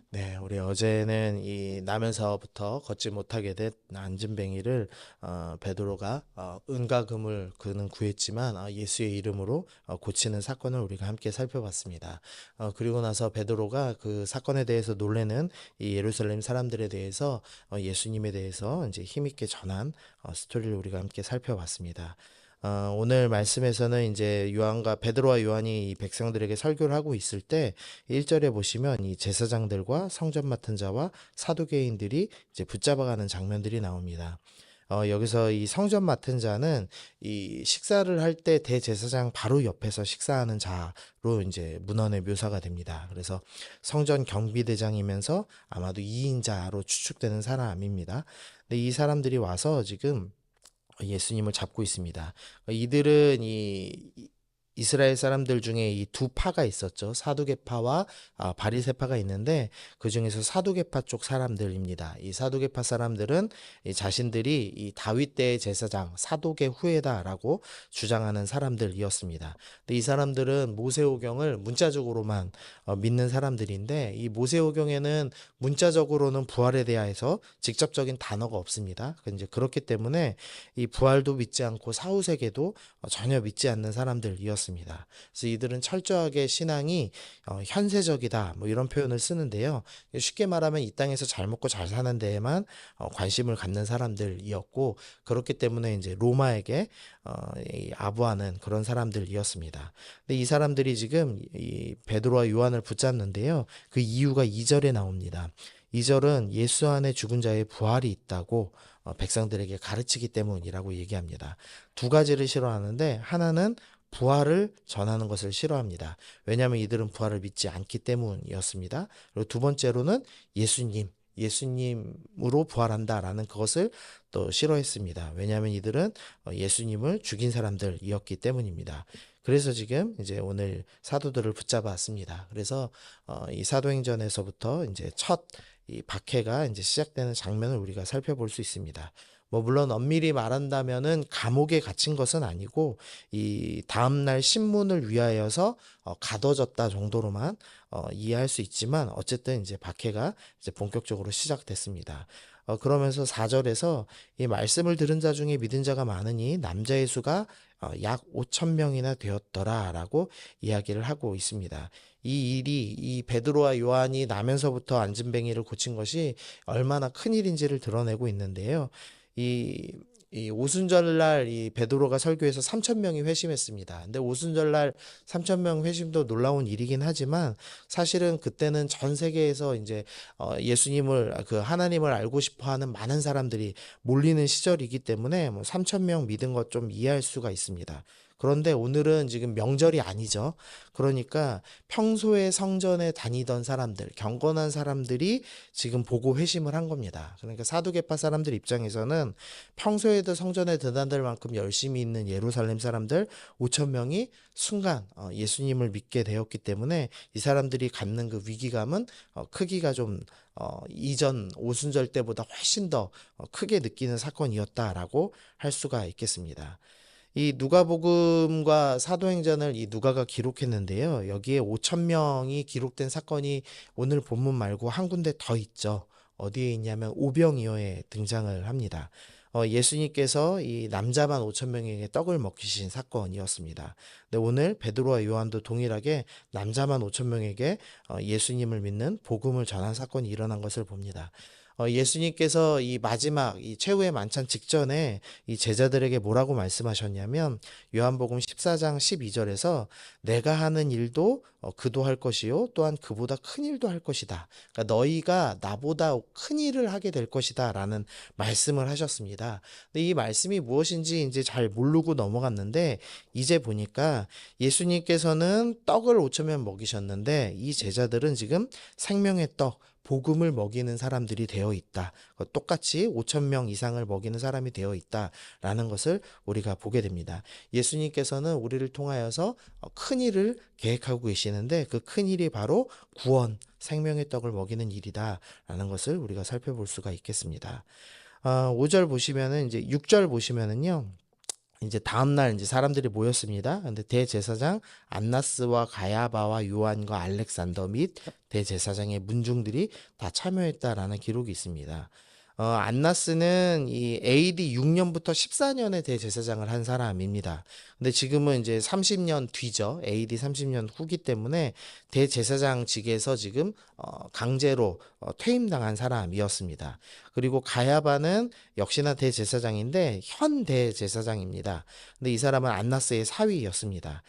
네, 우리 어제는 이 나면서부터 걷지 못하게 된 안진뱅이를 베드로가 은과 금을 그는 구했지만 예수의 이름으로 고치는 사건을 우리가 함께 살펴봤습니다. 그리고 나서 베드로가 그 사건에 대해서 놀래는 이 예루살렘 사람들에 대해서 예수님에 대해서 이제 힘있게 전한 스토리를 우리가 함께 살펴봤습니다. 오늘 말씀에서는 이제 요한과 베드로와 요한이 이 백성들에게 설교를 하고 있을 때 1절에 보시면 이 제사장들과 성전 맡은 자와 사두개인들이 이제 붙잡아가는 장면들이 나옵니다. 여기서 이 성전 맡은 자는 이 식사를 할 때 대제사장 바로 옆에서 식사하는 자로 이제 문헌에 묘사가 됩니다. 그래서 성전 경비대장이면서 아마도 2인자로 추측되는 사람입니다. 근데 이 사람들이 와서 지금 예수님을 잡고 있습니다. 이들은 이 이스라엘 사람들 중에 이 두 파가 있었죠. 사두개파와 바리새파가 있는데 그 중에서 사두개파 쪽 사람들입니다. 이 사두개파 사람들은 이 자신들이 이 다윗 때의 제사장 사독의 후예다라고 주장하는 사람들이었습니다. 근데 이 사람들은 모세오경을 문자적으로만 믿는 사람들인데 이 모세오경에는 문자적으로는 부활에 대해서 직접적인 단어가 없습니다. 이제 그렇기 때문에 이 부활도 믿지 않고 사후세계도 전혀 믿지 않는 사람들이었습니다. 그래서 이들은 철저하게 신앙이 현세적이다 뭐 이런 표현을 쓰는데요. 쉽게 말하면 이 땅에서 잘 먹고 잘 사는 데에만 관심을 갖는 사람들이었고 그렇기 때문에 이제 로마에게 아부하는 그런 사람들이었습니다. 근데 이 사람들이 지금 이 베드로와 요한을 붙잡는데요. 그 이유가 2절에 나옵니다. 2절은 예수 안에 죽은 자의 부활이 있다고 백성들에게 가르치기 때문이라고 얘기합니다. 두 가지를 싫어하는데 하나는 부활을 전하는 것을 싫어합니다. 왜냐하면 이들은 부활을 믿지 않기 때문이었습니다. 그리고 두 번째로는 예수님으로 부활한다라는 그것을 또 싫어했습니다. 왜냐하면 이들은 예수님을 죽인 사람들이었기 때문입니다. 그래서 지금 이제 오늘 사도들을 붙잡았습니다. 그래서 이 사도행전에서부터 이제 첫 이 박해가 이제 시작되는 장면을 우리가 살펴볼 수 있습니다. 뭐 물론 엄밀히 말한다면은 감옥에 갇힌 것은 아니고 이 다음날 신문을 위하여서 가둬졌다 정도로만 이해할 수 있지만 어쨌든 이제 박해가 이제 본격적으로 시작됐습니다. 그러면서 4절에서 이 말씀을 들은 자 중에 믿은 자가 많으니 남자의 수가 약 5천 명이나 되었더라라고 이야기를 하고 있습니다. 이 일이 이 베드로와 요한이 나면서부터 안진뱅이를 고친 것이 얼마나 큰 일인지를 드러내고 있는데요. 이, 이 오순절날 이 베드로가 설교해서 3천 명이 회심했습니다. 근데 오순절날 3천 명 회심도 놀라운 일이긴 하지만 사실은 그때는 전 세계에서 이제 예수님을 그 하나님을 알고 싶어하는 많은 사람들이 몰리는 시절이기 때문에 뭐 3천 명 믿은 것 좀 이해할 수가 있습니다. 그런데 오늘은 지금 명절이 아니죠. 그러니까 평소에 성전에 다니던 사람들, 경건한 사람들이 지금 보고 회심을 한 겁니다. 그러니까 사두개파 사람들 입장에서는 평소에도 성전에 드나들 만큼 열심히 있는 예루살렘 사람들 5천 명이 순간 예수님을 믿게 되었기 때문에 이 사람들이 갖는 그 위기감은 크기가 좀 이전 오순절 때보다 훨씬 더 크게 느끼는 사건이었다라고 할 수가 있겠습니다. 이 누가복음과 사도행전을 이 누가가 기록했는데요. 여기에 5천 명이 기록된 사건이 오늘 본문 말고 한 군데 더 있죠. 어디에 있냐면 오병이어에 등장을 합니다. 예수님께서 이 남자만 5천 명에게 떡을 먹이신 사건이었습니다. 근데 오늘 베드로와 요한도 동일하게 남자만 5천 명에게 예수님을 믿는 복음을 전한 사건이 일어난 것을 봅니다. 예수님께서 이 마지막 이 최후의 만찬 직전에 이 제자들에게 뭐라고 말씀하셨냐면 요한복음 14장 12절에서 내가 하는 일도 그도 할 것이요 또한 그보다 큰 일도 할 것이다. 그러니까 너희가 나보다 큰 일을 하게 될 것이다라는 말씀을 하셨습니다. 근데 이 말씀이 무엇인지 이제 잘 모르고 넘어갔는데 이제 보니까 예수님께서는 떡을 5천 명 먹이셨는데 이 제자들은 지금 생명의 떡 복음을 먹이는 사람들이 되어 있다. 똑같이 5천 명 이상을 먹이는 사람이 되어 있다라는 것을 우리가 보게 됩니다. 예수님께서는 우리를 통하여서 큰 일을 계획하고 계시는데 그 큰 일이 바로 구원, 생명의 떡을 먹이는 일이다라는 것을 우리가 살펴볼 수가 있겠습니다. 5절 보시면은 이제 6절 보시면은요. 이제 다음날 이제 사람들이 모였습니다. 근데 대제사장 안나스와 가야바와 요한과 알렉산더 및 대제사장의 문중들이 다 참여했다라는 기록이 있습니다. 안나스는 이 AD 6년부터 14년에 대제사장을 한 사람입니다. 근데 지금은 이제 30년 뒤죠. AD 30년 후기 때문에 대제사장직에서 지금 강제로 퇴임당한 사람이었습니다. 그리고 가야바는 역시나 대제사장인데 현 대제사장입니다. 근데 이 사람은 안나스의 사위였습니다.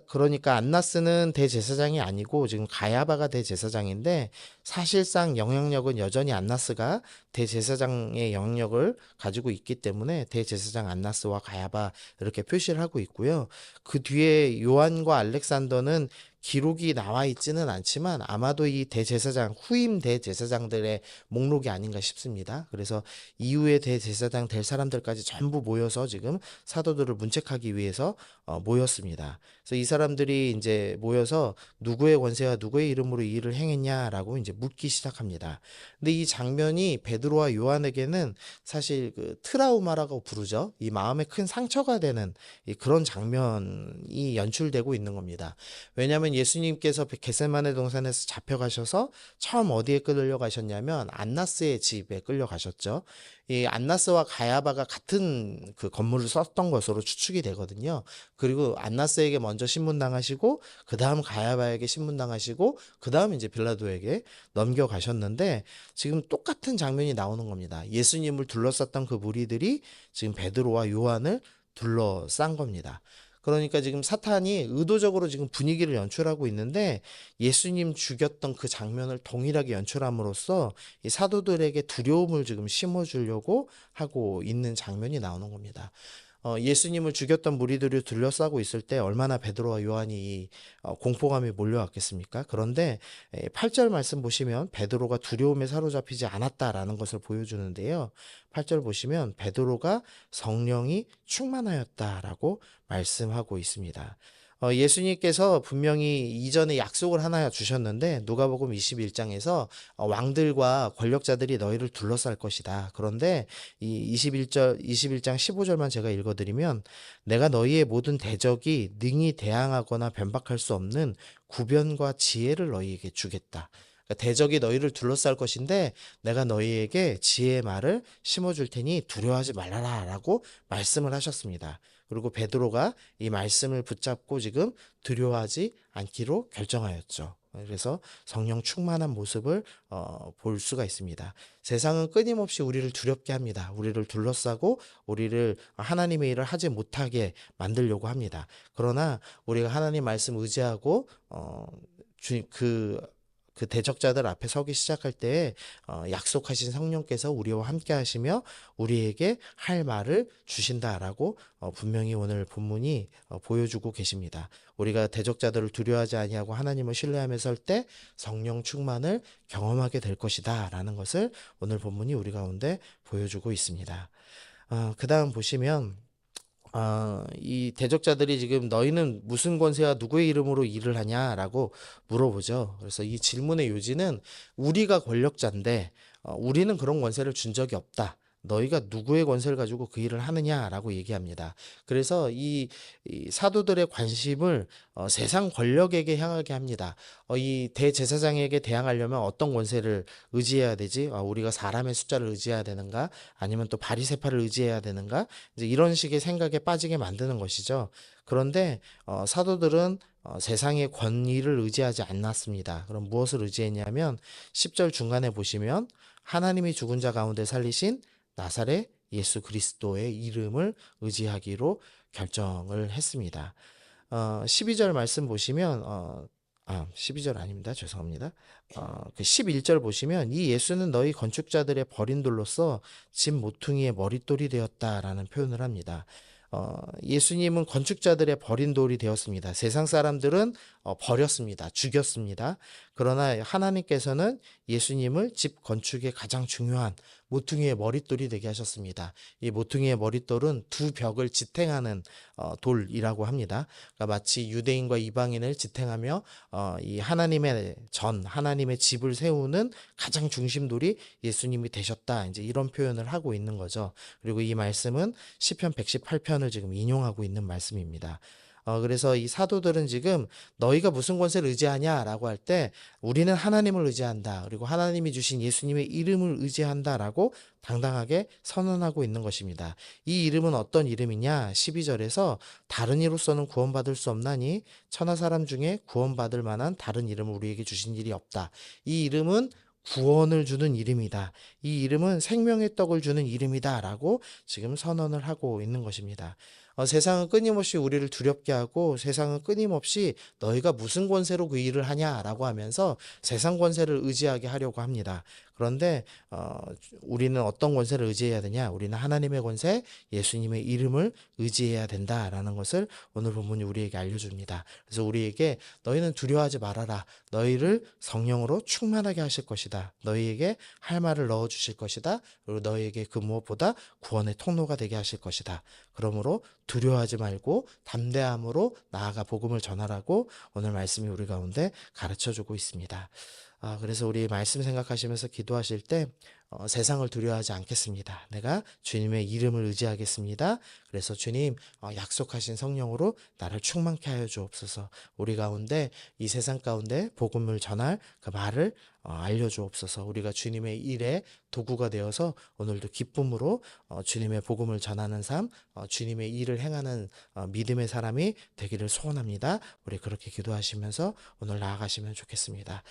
그러니까 안나스는 대제사장이 아니고 지금 가야바가 대제사장인데 사실상 영향력은 여전히 안나스가 대제사장의 영향력을 가지고 있기 때문에 대제사장 안나스와 가야바 이렇게 표시를 하고 있고요. 그 뒤에 요한과 알렉산더는 기록이 나와 있지는 않지만 아마도 이 대제사장, 후임 대제사장들의 목록이 아닌가 싶습니다. 그래서 이후에 대제사장 될 사람들까지 전부 모여서 지금 사도들을 문책하기 위해서 모였습니다. 그래서 이 사람들이 이제 모여서 누구의 권세와 누구의 이름으로 이 일을 행했냐라고 이제 묻기 시작합니다. 근데 이 장면이 베드로와 요한에게는 사실 그 트라우마라고 부르죠. 이 마음에 큰 상처가 되는 그런 장면이 연출되고 있는 겁니다. 왜냐하면 예수님께서 겟세마네 동산에서 잡혀가셔서 처음 어디에 끌려가셨냐면 안나스의 집에 끌려가셨죠. 이 안나스와 가야바가 같은 그 건물을 썼던 것으로 추측이 되거든요. 그리고 안나스에게 먼저 신문당하시고 그 다음 가야바에게 신문당하시고 그 다음 이제 빌라도에게 넘겨가셨는데 지금 똑같은 장면이 나오는 겁니다. 예수님을 둘러쌌던 그 무리들이 지금 베드로와 요한을 둘러싼 겁니다. 그러니까 지금 사탄이 의도적으로 지금 분위기를 연출하고 있는데 예수님 죽였던 그 장면을 동일하게 연출함으로써 이 사도들에게 두려움을 지금 심어주려고 하고 있는 장면이 나오는 겁니다. 예수님을 죽였던 무리들을 둘러싸고 있을 때 얼마나 베드로와 요한이 공포감이 몰려왔겠습니까? 그런데 8절 말씀 보시면 베드로가 두려움에 사로잡히지 않았다라는 것을 보여주는데요. 8절 보시면 베드로가 성령이 충만하였다라고 말씀하고 있습니다. 예수님께서 분명히 이전에 약속을 하나 주셨는데 누가복음 21장에서 왕들과 권력자들이 너희를 둘러쌀 것이다. 그런데 이 21장 15절만 제가 읽어드리면 내가 너희의 모든 대적이 능히 대항하거나 변박할 수 없는 구변과 지혜를 너희에게 주겠다. 그러니까 대적이 너희를 둘러쌀 것인데 내가 너희에게 지혜의 말을 심어줄 테니 두려워하지 말라라고 말씀을 하셨습니다. 그리고 베드로가 이 말씀을 붙잡고 지금 두려워하지 않기로 결정하였죠. 그래서 성령 충만한 모습을 볼 수가 있습니다. 세상은 끊임없이 우리를 두렵게 합니다. 우리를 둘러싸고 우리를 하나님의 일을 하지 못하게 만들려고 합니다. 그러나 우리가 하나님 말씀 의지하고 그 대적자들 앞에 서기 시작할 때 약속하신 성령께서 우리와 함께 하시며 우리에게 할 말을 주신다라고 분명히 오늘 본문이 보여주고 계십니다. 우리가 대적자들을 두려워하지 아니하고 하나님을 신뢰하며 설 때 성령 충만을 경험하게 될 것이다라는 것을 오늘 본문이 우리 가운데 보여주고 있습니다. 그 다음 보시면 이 대적자들이 지금 너희는 무슨 권세와 누구의 이름으로 일을 하냐라고 물어보죠. 그래서 이 질문의 요지는 우리가 권력자인데 우리는 그런 권세를 준 적이 없다. 너희가 누구의 권세를 가지고 그 일을 하느냐라고 얘기합니다. 그래서 이 사도들의 관심을 세상 권력에게 향하게 합니다. 이 대제사장에게 대항하려면 어떤 권세를 의지해야 되지? 우리가 사람의 숫자를 의지해야 되는가? 아니면 또 바리새파를 의지해야 되는가? 이제 이런 식의 생각에 빠지게 만드는 것이죠. 그런데 사도들은 세상의 권위를 의지하지 않았습니다. 그럼 무엇을 의지했냐면 10절 중간에 보시면 하나님이 죽은 자 가운데 살리신 나사렛 예수 그리스도의 이름을 의지하기로 결정을 했습니다. 12절 말씀 보시면 12절 아닙니다. 죄송합니다. 그 11절 보시면 이 예수는 너희 건축자들의 버린 돌로서 집 모퉁이의 머릿돌이 되었다라는 표현을 합니다. 예수님은 건축자들의 버린 돌이 되었습니다. 세상 사람들은 버렸습니다. 죽였습니다. 그러나 하나님께서는 예수님을 집 건축의 가장 중요한 모퉁이의 머릿돌이 되게 하셨습니다. 이 모퉁이의 머릿돌은 두 벽을 지탱하는 돌이라고 합니다. 그러니까 마치 유대인과 이방인을 지탱하며 이 하나님의 집을 세우는 가장 중심돌이 예수님이 되셨다. 이제 이런 표현을 하고 있는 거죠. 그리고 이 말씀은 시편 118편을 지금 인용하고 있는 말씀입니다. 그래서 이 사도들은 지금 너희가 무슨 권세를 의지하냐라고 할 때 우리는 하나님을 의지한다. 그리고 하나님이 주신 예수님의 이름을 의지한다라고 당당하게 선언하고 있는 것입니다. 이 이름은 어떤 이름이냐? 12절에서 다른 이로서는 구원받을 수 없나니 천하 사람 중에 구원받을 만한 다른 이름을 우리에게 주신 일이 없다. 이 이름은 구원을 주는 이름이다. 이 이름은 생명의 떡을 주는 이름이다라고 지금 선언을 하고 있는 것입니다. 세상은 끊임없이 우리를 두렵게 하고 세상은 끊임없이 너희가 무슨 권세로 그 일을 하냐라고 하면서 세상 권세를 의지하게 하려고 합니다. 그런데 우리는 어떤 권세를 의지해야 되냐? 우리는 하나님의 권세, 예수님의 이름을 의지해야 된다라는 것을 오늘 본문이 우리에게 알려줍니다. 그래서 우리에게 너희는 두려워하지 말아라. 너희를 성령으로 충만하게 하실 것이다. 너희에게 할 말을 넣어주실 것이다. 그리고 너희에게 그 무엇보다 구원의 통로가 되게 하실 것이다. 그러므로 두려워하지 말고 담대함으로 나아가 복음을 전하라고 오늘 말씀이 우리 가운데 가르쳐주고 있습니다. 그래서 우리 말씀 생각하시면서 기도하실 때 세상을 두려워하지 않겠습니다. 내가 주님의 이름을 의지하겠습니다. 그래서 주님 약속하신 성령으로 나를 충만케 하여 주옵소서. 우리 가운데 이 세상 가운데 복음을 전할 그 말을 알려주옵소서. 우리가 주님의 일에 도구가 되어서 오늘도 기쁨으로 주님의 복음을 전하는 삶, 주님의 일을 행하는 믿음의 사람이 되기를 소원합니다. 우리 그렇게 기도하시면서 오늘 나아가시면 좋겠습니다.